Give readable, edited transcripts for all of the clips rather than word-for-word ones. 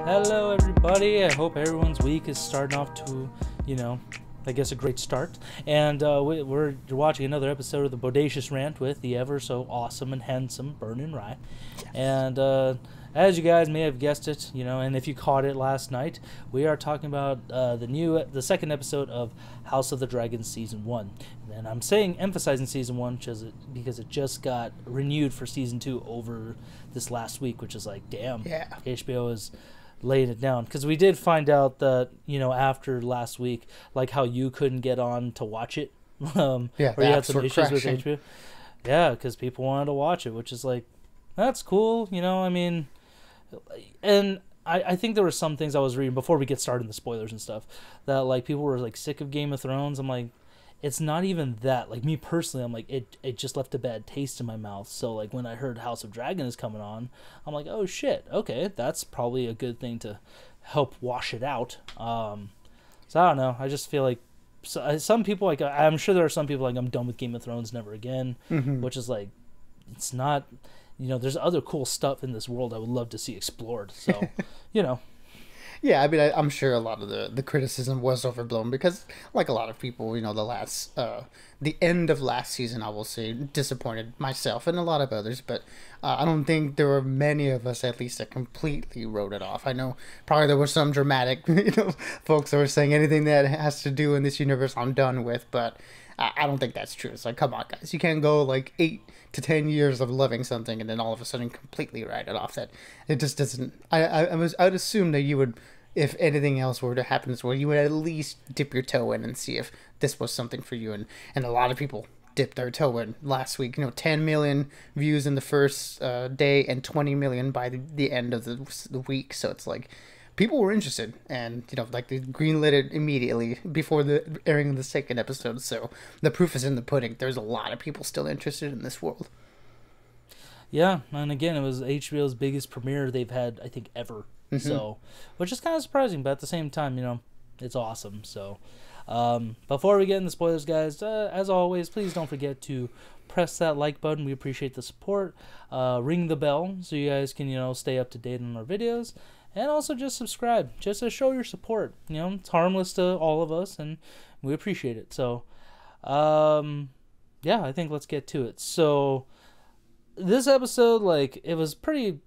Hello, everybody. I hope everyone's week is starting off to, I guess a great start. And we're watching another episode of the Bodacious Rant with the ever so awesome and handsome Burnin' Rye. Yes. And as you guys may have guessed it, and if you caught it last night, we are talking about the second episode of House of the Dragon Season 1. And I'm emphasizing Season 1 because it just got renewed for Season 2 over this last week, which is like, damn, yeah. HBO is laying it down, because we did find out that after last week, like how you couldn't get on to watch it, or you had some issues with HBO, because people wanted to watch it, which is like, that's cool, and I think there were some things I was reading before we get started in the spoilers and stuff, that like people were like sick of Game of Thrones. I'm like, it's not even that. Like, me personally, I'm like, it just left a bad taste in my mouth. So like when I heard House of Dragon is coming on, I'm like, oh shit, okay, that's probably a good thing to help wash it out. So I don't know, I just feel like some people, like, I'm sure there are some people like, I'm done with Game of Thrones, never again, which is like, it's not, there's other cool stuff in this world I would love to see explored. So Yeah, I mean, I'm sure a lot of the criticism was overblown because, like a lot of people, the end of last season, I will say, disappointed myself and a lot of others. But I don't think there were many of us, at least, that completely wrote it off. I know probably there were some dramatic, folks that were saying anything that has to do in this universe, I'm done with. But I don't think that's true. It's like, come on, guys, you can't go like 8 to 10 years of loving something and then all of a sudden completely write it off. That it just doesn't. I'd assume that you would, if anything else were to happen as well, you would at least dip your toe in and see if this was something for you. And a lot of people dipped their toe in last week. 10 million views in the first day and 20 million by the end of the week. So it's like, people were interested, and like they greenlit it immediately before the airing of the second episode. So the proof is in the pudding. There's a lot of people still interested in this world. Yeah, and again, it was HBO's biggest premiere they've had, I think, ever. So, which is kind of surprising, but at the same time, it's awesome. So, before we get into spoilers, guys, as always, please don't forget to press that like button. We appreciate the support. Ring the bell so you guys can, stay up to date on our videos. And also just subscribe, just to show your support. It's harmless to all of us, and we appreciate it. So, yeah, I think let's get to it. So, this episode, like, it was pretty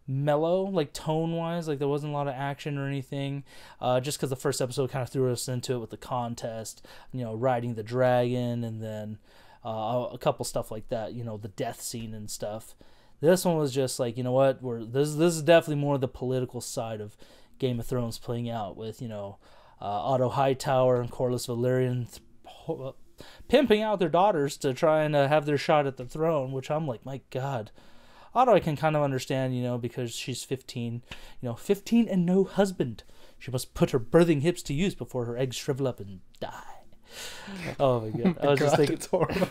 mellow, like, tone-wise. Like, there wasn't a lot of action or anything. Just because the first episode kind of threw us into it with the contest, riding the dragon, and then a couple stuff like that, the death scene and stuff. This one was just like, what, this is definitely more the political side of Game of Thrones playing out with, Otto Hightower and Corlys Velaryon pimping out their daughters to try and have their shot at the throne, which I'm like, my God. Otto I can kind of understand, because she's 15, 15 and no husband. She must put her birthing hips to use before her eggs shrivel up and die. Oh my God. It's horrible.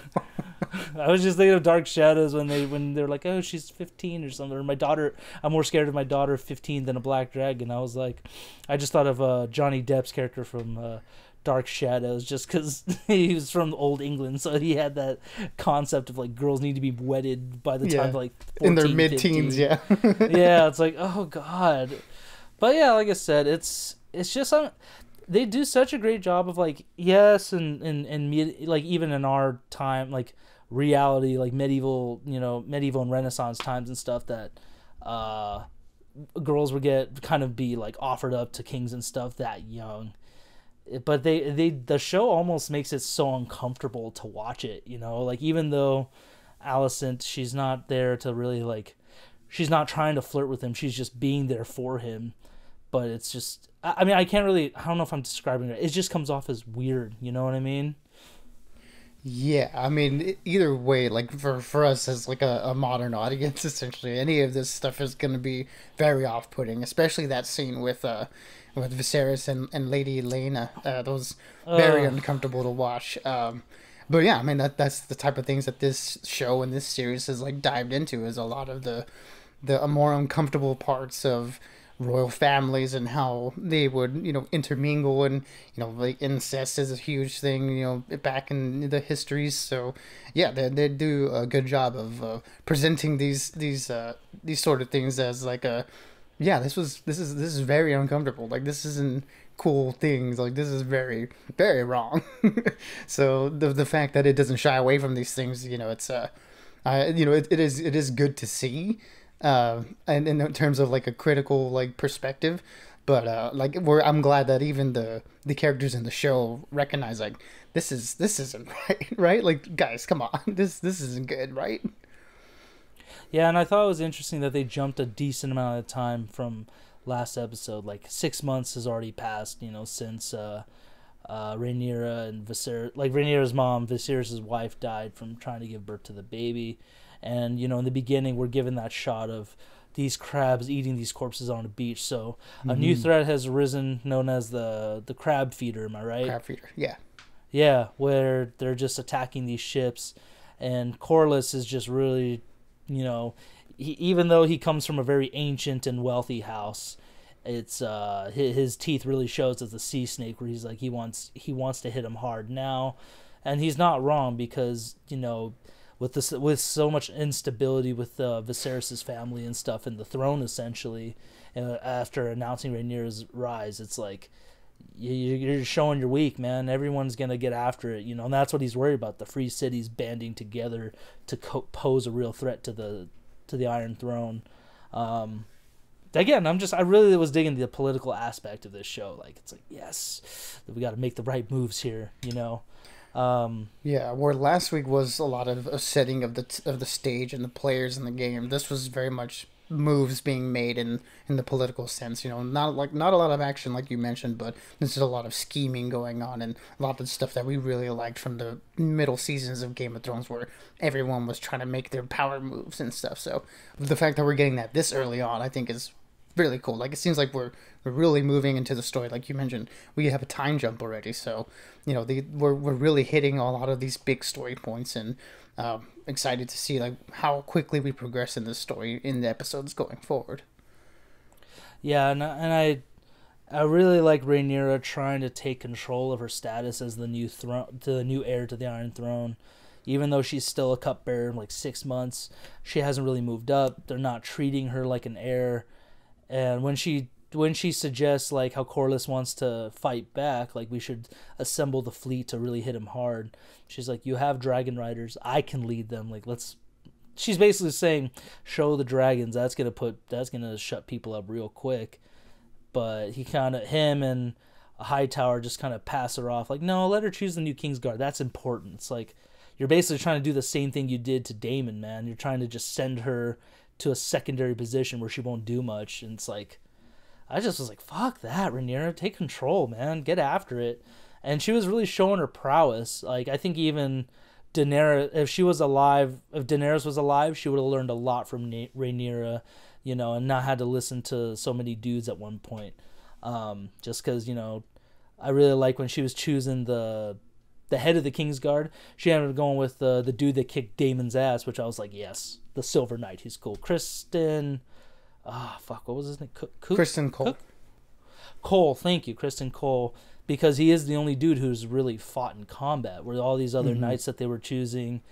I was just thinking of Dark Shadows when they're like, oh, she's 15 or something. Or my daughter, I'm more scared of my daughter 15 than a black dragon. I was like, I just thought of Johnny Depp's character from Dark Shadows, just because he was from old England, so he had that concept of like girls need to be wedded by the time like 14, in their mid-teens, 15. Yeah, it's like, oh God. But yeah, like I said, it's just they do such a great job of like, yes, and like even in our time, like reality, like medieval and Renaissance times and stuff, that girls would be like offered up to kings and stuff that young. But the show almost makes it so uncomfortable to watch it, like, even though Alicent, she's not there to really, like, she's not trying to flirt with him, she's just being there for him. But it's just, I mean, I don't know if I'm describing it just comes off as weird, you know what I mean? Yeah, I mean, either way, like, for us as, like, a modern audience, essentially, any of this stuff is going to be very off-putting, especially that scene with Viserys and Lady Rhaenyra. That was very uncomfortable to watch. But yeah, I mean, that's the type of things that this show and this series has, like, dived into, is a lot of the more uncomfortable parts of royal families and how they would, intermingle, and, like, incest is a huge thing, back in the histories. So yeah, they do a good job of presenting these sort of things as like a yeah, this is very uncomfortable. Like, this isn't cool things. Like, this is very, very wrong. So the fact that it doesn't shy away from these things, it's it is good to see, and in terms of like a critical like perspective. But like I'm glad that even the characters in the show recognize like this isn't right, right? Like, guys, come on, this isn't good, right? Yeah, and I thought it was interesting that they jumped a decent amount of time from last episode. Like 6 months has already passed, since Rhaenyra and Viserys, like Rhaenyra's mom, Viserys' wife, died from trying to give birth to the baby. And, in the beginning, we're given that shot of these crabs eating these corpses on a beach. So a new threat has arisen known as the crab feeder, am I right? Crab feeder, yeah. Yeah, where they're just attacking these ships. And Corlys is just really, even though he comes from a very ancient and wealthy house, it's his teeth really shows as a sea snake, where he's like he wants to hit him hard now, and he's not wrong, because with so much instability with Viserys' family and stuff and the throne essentially, after announcing Rhaenyra's rise, it's like you're showing you're weak, man. Everyone's gonna get after it, and that's what he's worried about. The free cities banding together to pose a real threat to the Iron Throne. Again, I really was digging the political aspect of this show. Like, it's like, yes, we got to make the right moves here, Yeah, where last week was a lot of a setting of the stage and the players in the game. This was very much moves being made in the political sense. Not a lot of action like you mentioned, but this is a lot of scheming going on, and a lot of the stuff that we really liked from the middle seasons of Game of Thrones, where everyone was trying to make their power moves and stuff. So the fact that we're getting that this early on, I think, is really cool. Like, it seems like we're really moving into the story. Like you mentioned, we have a time jump already, so we're really hitting a lot of these big story points, and excited to see like how quickly we progress in this story in the episodes going forward. Yeah, and I really like Rhaenyra trying to take control of her status as the new heir to the Iron Throne. Even though she's still a cupbearer, like 6 months, she hasn't really moved up. They're not treating her like an heir. And when she suggests like how Corlys wants to fight back, like we should assemble the fleet to really hit him hard, she's like, you have dragon riders, I can lead them. Like, she's basically saying, show the dragons. That's gonna shut people up real quick. But him and Hightower just kind of pass her off, like, no, let her choose the new Kingsguard. That's important. It's like, you're basically trying to do the same thing you did to Daemon, man. You're trying to just send her to a secondary position where she won't do much. And it's like, I just was like, fuck that, Rhaenyra, take control, man, get after it. And she was really showing her prowess. Like, I think even Daenerys, if Daenerys was alive, she would have learned a lot from Rhaenyra, and not had to listen to so many dudes at one point. Just because, I really like when she was choosing the head of the Kingsguard, she ended up going with the dude that kicked Daemon's ass, which I was like, yes, the Silver Knight, he's cool. What was his name? Kristen Cole. Cole, thank you, Kristen Cole, because he is the only dude who's really fought in combat, where all these other knights that they were choosing,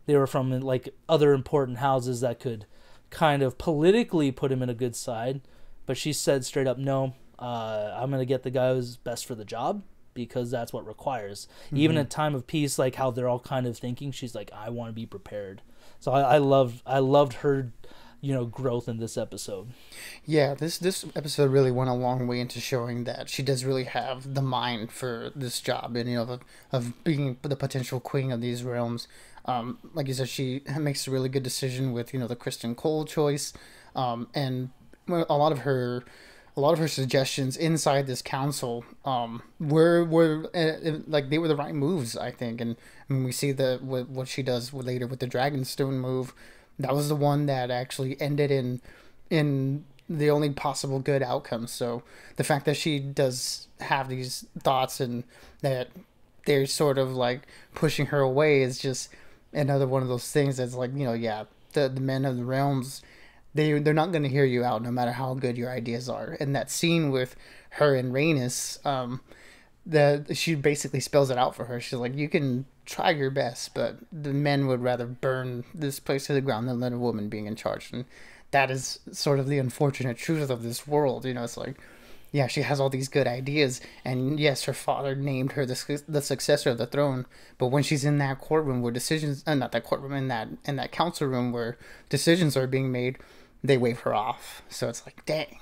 they were from like other important houses that could kind of politically put him in a good side. But she said straight up, no, I'm going to get the guy who's best for the job, because that's what requires. Even in time of peace, like how they're all kind of thinking, she's like, I want to be prepared. So I loved her, growth in this episode. Yeah, this episode really went a long way into showing that she does really have the mind for this job, and of being the potential queen of these realms. Like you said, she makes a really good decision with the Kristen Cole choice, and a lot of her suggestions inside this council were like they were the right moves, I think. And I mean, we see what she does later with the Dragonstone move. That was the one that actually ended in the only possible good outcome. So the fact that she does have these thoughts and that they're sort of like pushing her away is just another one of those things that's like, the men of the realms, they're not going to hear you out no matter how good your ideas are. And that scene with her and Rhaenys, that she basically spells it out for her. She's like, you can try your best, but the men would rather burn this place to the ground than let a woman being in charge. And that is sort of the unfortunate truth of this world. You know, it's like, yeah, she has all these good ideas, and yes, her father named her the successor of the throne. But when she's in that courtroom where decisions, not that courtroom, in that council room where decisions are being made, they wave her off. So it's like, dang,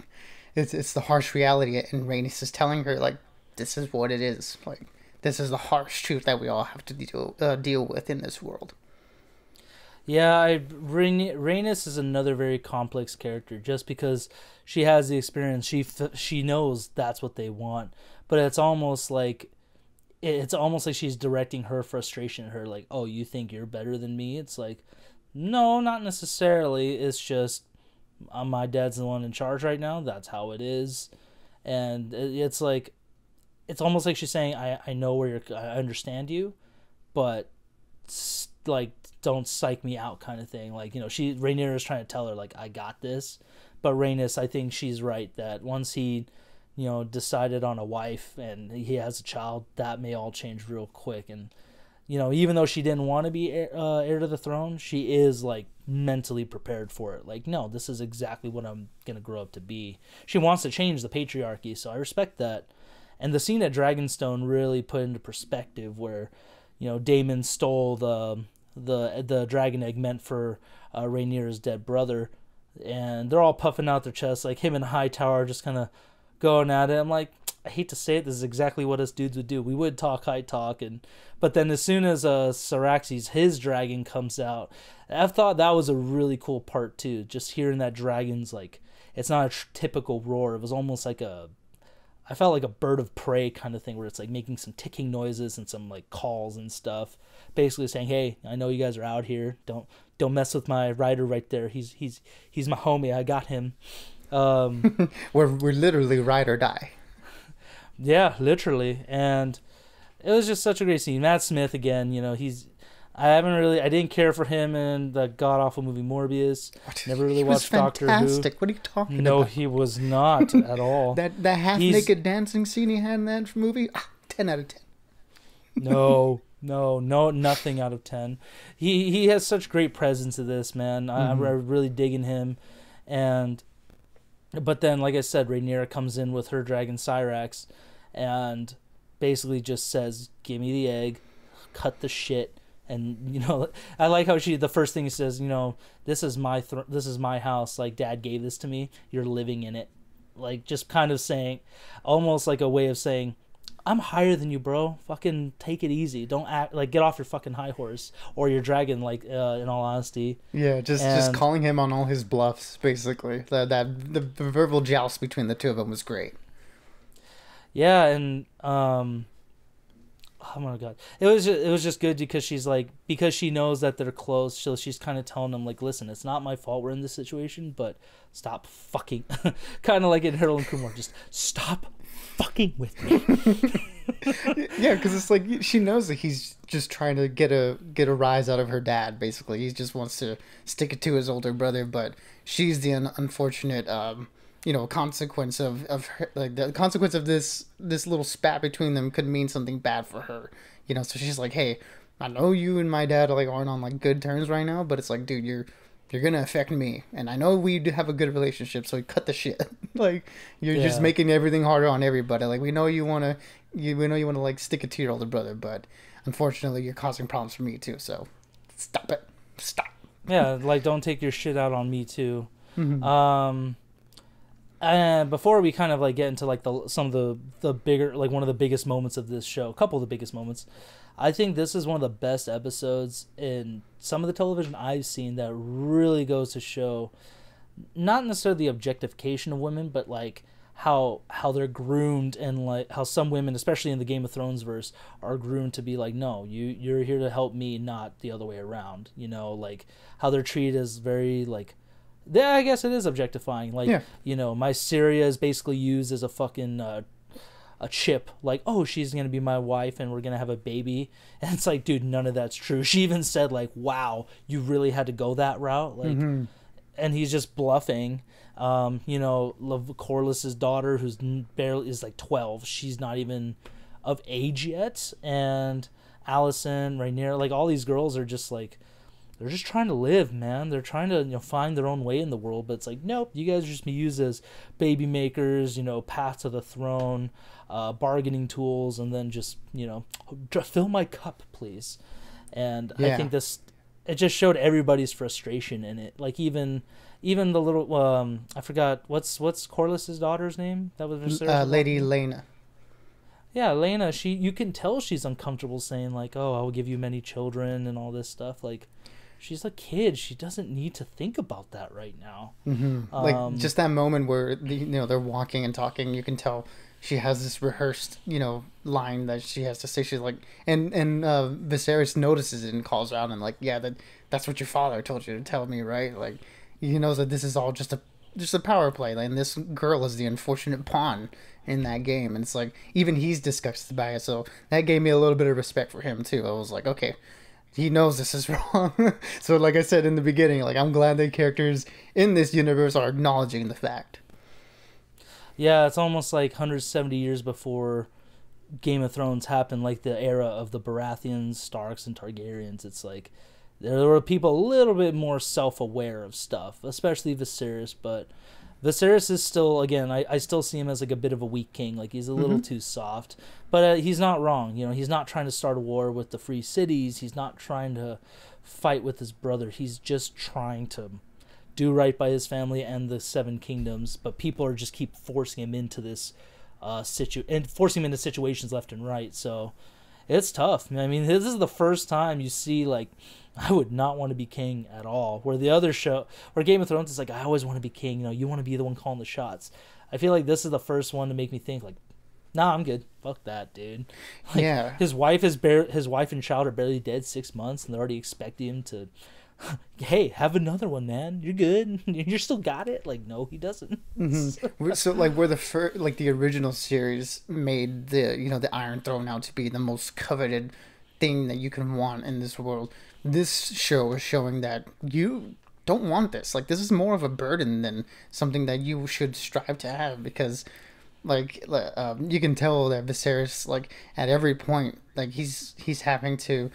it's the harsh reality, and Rhaenys is telling her like, this is what it is. Like, this is the harsh truth that we all have to deal with in this world. Yeah, Rhaenys is another very complex character just because she has the experience. She knows that's what they want, but it's almost like she's directing her frustration at her, like, oh, you think you're better than me? It's like, no, not necessarily. It's just my dad's the one in charge right now. That's how it is, and it's like, it's almost like she's saying, I know I understand you, but like, don't psych me out kind of thing. Like, you know, Rhaenyra is trying to tell her, like, I got this. But Rhaenys, I think she's right that once he, you know, decided on a wife and he has a child, that may all change real quick. And, you know, even though she didn't want to be heir to the throne, she is, like, mentally prepared for it. Like, no, this is exactly what I'm going to grow up to be. She wants to change the patriarchy, so I respect that. And the scene at Dragonstone really put into perspective where, you know, Daemon stole the dragon egg meant for Rhaenyra's dead brother, and they're all puffing out their chests, like him and Hightower just kind of going at it. I'm like, I hate to say it, this is exactly what us dudes would do. We would talk high talk, but then as soon as Syraxes, his dragon, comes out, I thought that was a really cool part too. Just hearing that dragon's, like, it's not a typical roar. It was almost like I felt like a bird of prey kind of thing, where it's like making some ticking noises and some like calls and stuff, basically saying, "Hey, I know you guys are out here. Don't mess with my rider right there. He's my homie. I got him." we're literally ride or die. Yeah, literally, and it was just such a great scene. Matt Smith again. You know, I didn't care for him in the god awful movie Morbius. Never really watched Doctor Who. What are you talking about? No, he was not at all. that half naked dancing scene he had in that movie, 10 out of 10. No, nothing out of 10. He has such great presence in this, man. Mm-hmm. I'm really digging him, but then, like I said, Rhaenyra comes in with her dragon Syrax, and basically just says, "Give me the egg, cut the shit." And, you know, I like how the first thing he says, you know, this is my house. Like, Dad gave this to me. You're living in it. Like, just kind of saying, almost like a way of saying, I'm higher than you, bro. Fucking take it easy. Don't act like, get off your fucking high horse or your dragon. Like, in all honesty. Yeah, just calling him on all his bluffs, basically. The verbal joust between the two of them was great. Yeah, and oh my god, it was just good because because she knows that they're close, so she's kind of telling them, like, listen, it's not my fault we're in this situation, but stop fucking, kind of like in Harold and Kumar, just stop fucking with me. Yeah, because it's like she knows that he's just trying to get a rise out of her dad. Basically, he just wants to stick it to his older brother, but she's the unfortunate consequence of her, like, the consequence of this little spat between them could mean something bad for her, you know. So she's like, hey, I know you and my dad aren't on like good terms right now, but it's like, dude, you're gonna affect me, and I know we do have a good relationship, so cut the shit. Like, you're just making everything harder on everybody. Like, we know you wanna like stick it to your older brother, but unfortunately you're causing problems for me too, so stop it. Yeah, like, don't take your shit out on me too. Mm-hmm. And before we kind of like get into like some of the bigger, like, one of the biggest moments of this show, a couple of the biggest moments, I think this is one of the best episodes in some of the television I've seen that really goes to show not necessarily the objectification of women, but like how they're groomed, and like how some women, especially in the Game of Thrones verse, are groomed to be like, no, you're here to help me, not the other way around. You know, like how they're treated as very like, yeah, I guess it is objectifying. Like, yeah. You know, my Syria is basically used as a fucking a chip. Like, oh, she's going to be my wife and we're going to have a baby. And it's like, dude, none of that's true. She even said, like, wow, you really had to go that route? Like, and he's just bluffing. Corliss's daughter, who's barely is like 12. She's not even of age yet. And Allison, Rhaenyra, like all these girls are just like, they're just trying to live, man. They're trying to, find their own way in the world. But it's like, nope, you guys are just be used as baby makers, path to the throne, bargaining tools, and then just, fill my cup, please. And I think it just showed everybody's frustration in it. Like even the little, I forgot what's Corliss's daughter's name. That was Lady Lena. Yeah, Lena. You can tell she's uncomfortable saying like, "Oh, I will give you many children" and all this stuff. Like, she's a kid. She doesn't need to think about that right now. Mm-hmm. Like just that moment where they're walking and talking. You can tell she has this rehearsed line that she has to say. She's like, and Viserys notices it and calls out and like, yeah, that's what your father told you to tell me, right? Like, he knows that this is all just a power play, and this girl is the unfortunate pawn in that game. And it's like even he's disgusted by it. So that gave me a little bit of respect for him too. I was like, okay, he knows this is wrong. So like I said in the beginning, like I'm glad the characters in this universe are acknowledging the fact. Yeah, it's almost like 170 years before Game of Thrones happened, like the era of the Baratheons, Starks, and Targaryens. It's like there were people a little bit more self-aware of stuff, especially Viserys. But Viserys is still, again, I still see him as like a bit of a weak king. Like he's a little too soft. But he's not wrong. He's not trying to start a war with the free cities. He's not trying to fight with his brother. He's just trying to do right by his family and the Seven Kingdoms, but people are just keep forcing him into this forcing him into situations left and right. So it's tough. I mean, this is the first time you see like, I would not want to be king at all. Where the other show, where Game of Thrones is like, I always want to be king. You want to be the one calling the shots. I feel like this is the first one to make me think like, nah, I'm good. Fuck that, dude. Like, yeah. His wife and child are barely dead 6 months, and they're already expecting him to. Hey, have another one, man. You're good. You still got it. Like, no, he doesn't. Mm-hmm. So, like, where the original series made the Iron Throne out to be the most coveted thing that you can want in this world. This show is showing that you don't want this. Like, this is more of a burden than something that you should strive to have, because, like, you can tell that Viserys, like, at every point, like, he's having to.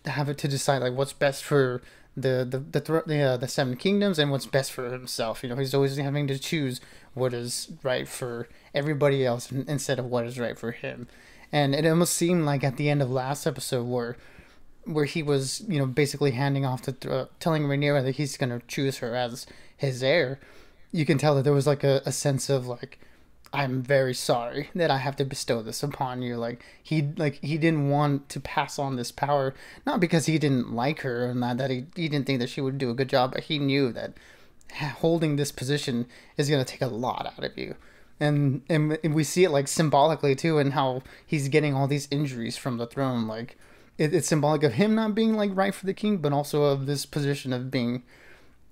Have it to decide like what's best for the Seven Kingdoms and what's best for himself. He's always having to choose what is right for everybody else instead of what is right for him. And it almost seemed like at the end of last episode where he was basically handing off telling Rhaenyra that he's gonna choose her as his heir. You can tell that there was like a sense of like, I'm very sorry that I have to bestow this upon you. He didn't want to pass on this power, not because he didn't like her and that he didn't think that she would do a good job, but he knew that holding this position is going to take a lot out of you. And we see it like symbolically too, in how he's getting all these injuries from the throne. Like it's symbolic of him not being like right for the king, but also of this position of being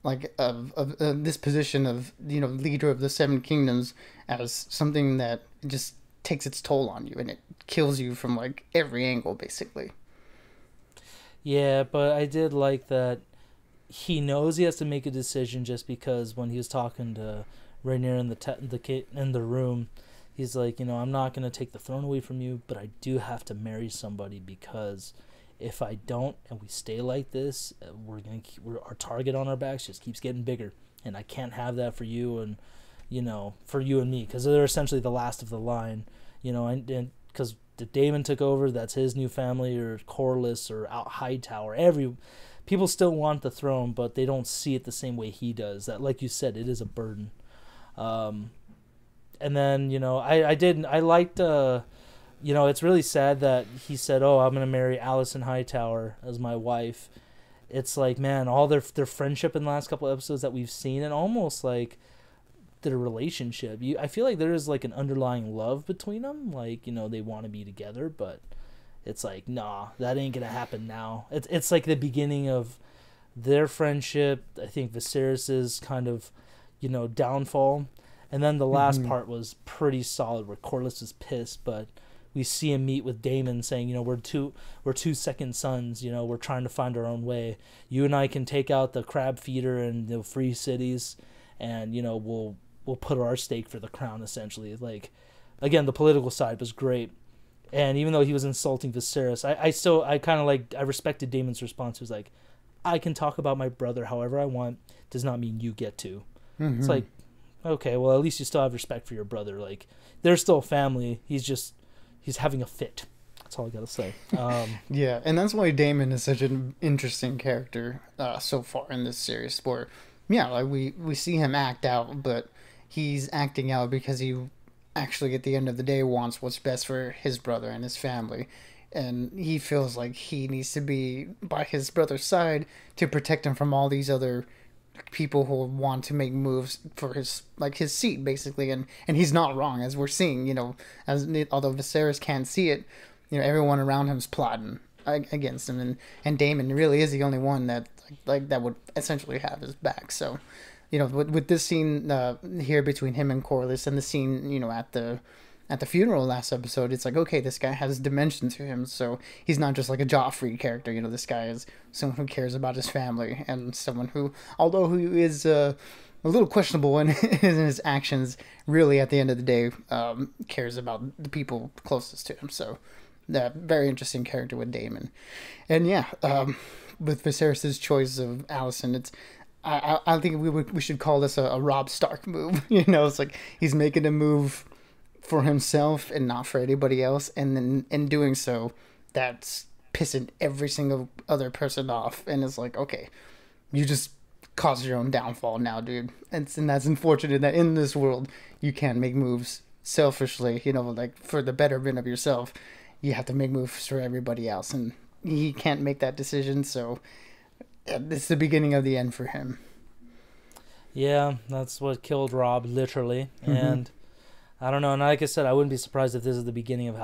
like of this position of leader of the Seven Kingdoms as something that just takes its toll on you and it kills you from like every angle basically. Yeah, but I did like that he knows he has to make a decision, just because when he was talking to Rhaenyra in the room, he's like, I'm not going to take the throne away from you, but I do have to marry somebody, because if I don't and we stay like this, our target on our backs just keeps getting bigger, and I can't have that for you and for you and me, because they're essentially the last of the line, and because Daemon took over, that's his new family, or Corlys or Hightower. People still want the throne, but they don't see it the same way he does. That, like you said, it is a burden. And then I liked. It's really sad that he said, "Oh, I'm gonna marry Alicent Hightower as my wife." It's like, man, all their friendship in the last couple of episodes that we've seen, and almost like their relationship. I feel like there is like an underlying love between them. Like, they want to be together, but it's like, nah, that ain't gonna happen now. It's like the beginning of their friendship. I think Viserys's kind of, downfall, and then the last part was pretty solid, where Corlys is pissed, but we see him meet with Daemon saying, we're two second sons, we're trying to find our own way. You and I can take out the crab feeder and the free cities, and we'll put our stake for the crown, essentially. Like, again, the political side was great. And even though he was insulting Viserys, I respected Daemon's response. He was like, I can talk about my brother however I want. Does not mean you get to. Mm-hmm. It's like, okay, well, at least you still have respect for your brother. Like, they're still family. He's having a fit. That's all I got to say. Yeah, and that's why Daemon is such an interesting character so far in this series. Where, yeah, like we see him act out, but he's acting out because he actually, at the end of the day, wants what's best for his brother and his family. And he feels like he needs to be by his brother's side to protect him from all these other people who want to make moves for his seat, basically. And he's not wrong, as we're seeing, although Viserys can't see it, everyone around him's plotting against him, and Daemon really is the only one that would essentially have his back. So, with this scene here between him and Corlys, and the scene, at the funeral last episode, it's like, okay, this guy has dimension to him, so he's not just like a Joffrey character. This guy is someone who cares about his family, and someone who, although who is a little questionable in his actions, really at the end of the day cares about the people closest to him. So, very interesting character with Daemon. And yeah, with Viserys' choice of Alicent, it's I think we should call this a Robb Stark move. It's like he's making a move for himself and not for anybody else, and then in doing so, that's pissing every single other person off, and it's like, okay, you just caused your own downfall now, dude. And that's unfortunate that in this world you can't make moves selfishly, for the betterment of yourself. You have to make moves for everybody else, and he can't make that decision, so it's the beginning of the end for him. Yeah, that's what killed Robb, literally. Mm-hmm. And I don't know, and like I said, I wouldn't be surprised if this is the beginning of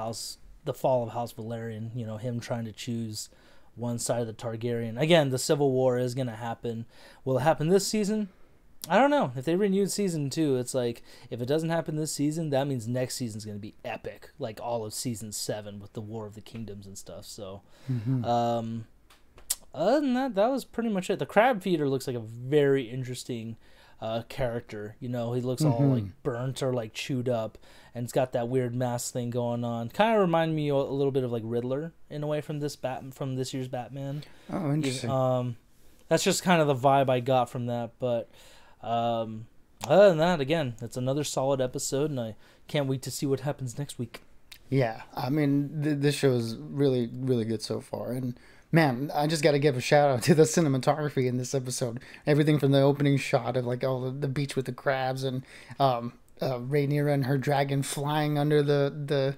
the fall of House Valerian, him trying to choose one side of the Targaryen. Again, the Civil War is going to happen. Will it happen this season? I don't know. If they renewed season 2, it's like, if it doesn't happen this season, that means next season's going to be epic, like all of season 7 with the War of the Kingdoms and stuff. So, other than that, that was pretty much it. The Crab Feeder looks like a very interesting character. He looks all like burnt or like chewed up, and it's got that weird mask thing going on. Kind of remind me a little bit of like Riddler in a way from this year's Batman. Oh, interesting. That's just kind of the vibe I got from that. But other than that, again, it's another solid episode, and I can't wait to see what happens next week. Yeah, I mean, this show is really, really good so far, and man, I just got to give a shout out to the cinematography in this episode. Everything from the opening shot of like all the beach with the crabs, and Rhaenyra and her dragon flying under the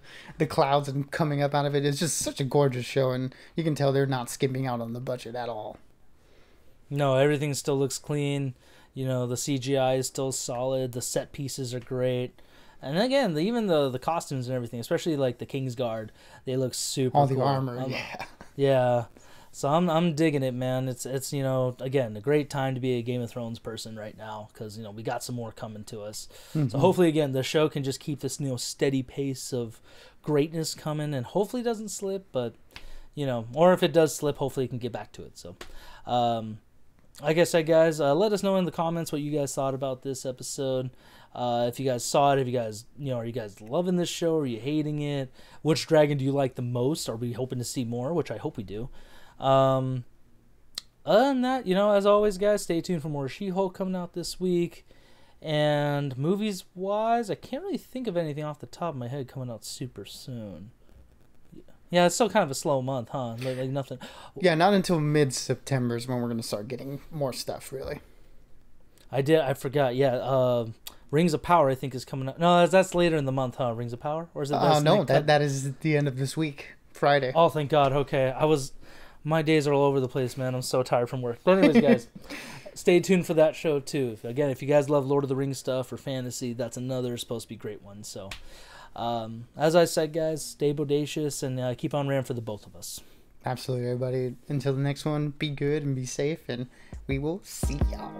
clouds and coming up out of it. It's just such a gorgeous show, and you can tell they're not skimping out on the budget at all. No, everything still looks clean. The CGI is still solid. The set pieces are great. And again, even the costumes and everything, especially like the Kingsguard, they look super all the cool. Armor, yeah. Yeah. So I'm digging it, man. It's again, a great time to be a Game of Thrones person right now, because we got some more coming to us. Mm-hmm. So hopefully, again, the show can just keep this steady pace of greatness coming, and hopefully it doesn't slip. But or if it does slip, hopefully it can get back to it. So, like I said, guys, let us know in the comments what you guys thought about this episode. If you guys saw it, if you guys, are you guys loving this show? Are you hating it? Which dragon do you like the most? Are we hoping to see more? Which I hope we do. Other than that, as always, guys, stay tuned for more She-Hulk coming out this week. And movies-wise, I can't really think of anything off the top of my head coming out super soon. Yeah, it's still kind of a slow month, huh? Like nothing. Yeah, not until mid-September is when we're going to start getting more stuff, really. I forgot. Yeah, Rings of Power, I think, is coming up. No, that's later in the month, huh? Rings of Power? Or is it no, that is at the end of this week, Friday. Oh, thank God. Okay. My days are all over the place, man. I'm so tired from work. But anyways, guys, stay tuned for that show, too. Again, if you guys love Lord of the Rings stuff or fantasy, that's another supposed to be great one. So, as I said, guys, stay bodacious and keep on Rant for the both of us. Absolutely, everybody. Until the next one, be good and be safe, and we will see y'all.